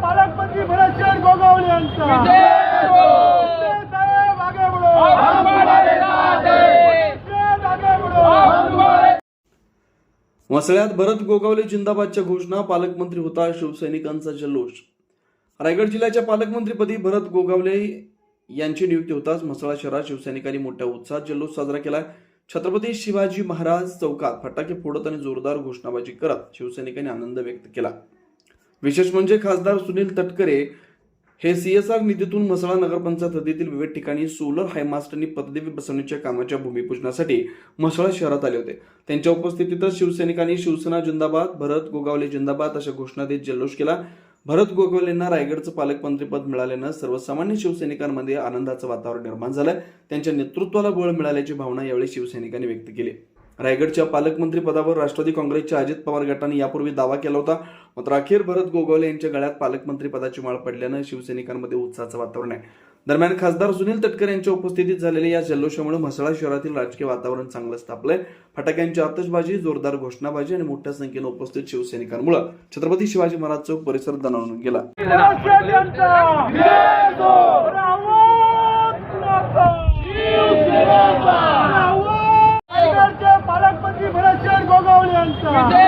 पालकमंत्री भरतशेठ गोगावले यांचा मसळ्यात भरत गोगावले जिंदाबादच्या घोषणा, पालकमंत्री होता शिवसैनिकांचा जल्लोष। रायगड जिल्ह्याच्या पालकमंत्रीपदी भरत गोगावले यांची नियुक्ती होताच म्हसळा शहरात शिवसैनिकांनी मोठ्या उत्साहात जल्लोष साजरा केला। छत्रपती शिवाजी महाराज चौकात फटाके फोडत आणि जोरदार घोषणाबाजी करत शिवसैनिकांनी आनंद व्यक्त केला। विशेष म्हणजे खासदार सुनील तटकरे हे CSR निधीतून म्हसळा नगरपंचायत हद्दीतील विविध ठिकाणी सोलर हायमास्ट आणि पथदिवे बसवण्याच्या कामाच्या भूमिपूजनासाठी म्हसळा शहरात आले होते। त्यांच्या उपस्थितीतच शिवसैनिकांनी शिवसेना जिंदाबाद, भरत गोगावले जिंदाबाद अशा घोषणा देत जल्लोष केला। भरत गोगावलेंना रायगडचं पालकमंत्रीपद मिळाल्यानं सर्वसामान्य शिवसैनिकांमध्ये आनंदाचं वातावरण निर्माण झालंय। त्यांच्या नेतृत्वाला बळ मिळाल्याची भावना यावेळी शिवसैनिकांनी व्यक्त केली। रायगडच्या पालकमंत्री पदावर राष्ट्रवादी काँग्रेसच्या अजित पवार गटाने यापूर्वी दावा केला होता, मात्र अखेर भरत गोगावले यांच्या गळ्यात पालकमंत्री पदाची माळ पडल्यानं शिवसैनिकांमध्ये उत्साहाचं वातावरण आहे। दरम्यान खासदार सुनील तटकरे यांच्या उपस्थितीत झालेल्या या जल्लोषामुळे म्हसळा शहरातील राजकीय वातावरण चांगलंच तापलंय। फटाक्यांची आतषबाजी, जोरदार घोषणाबाजी आणि मोठ्या संख्येने उपस्थित शिवसैनिकांमुळे छत्रपती शिवाजी महाराज चौक परिसर दणाणून गेला। पालकमंत्री भरतशेठ गोगावले यांचा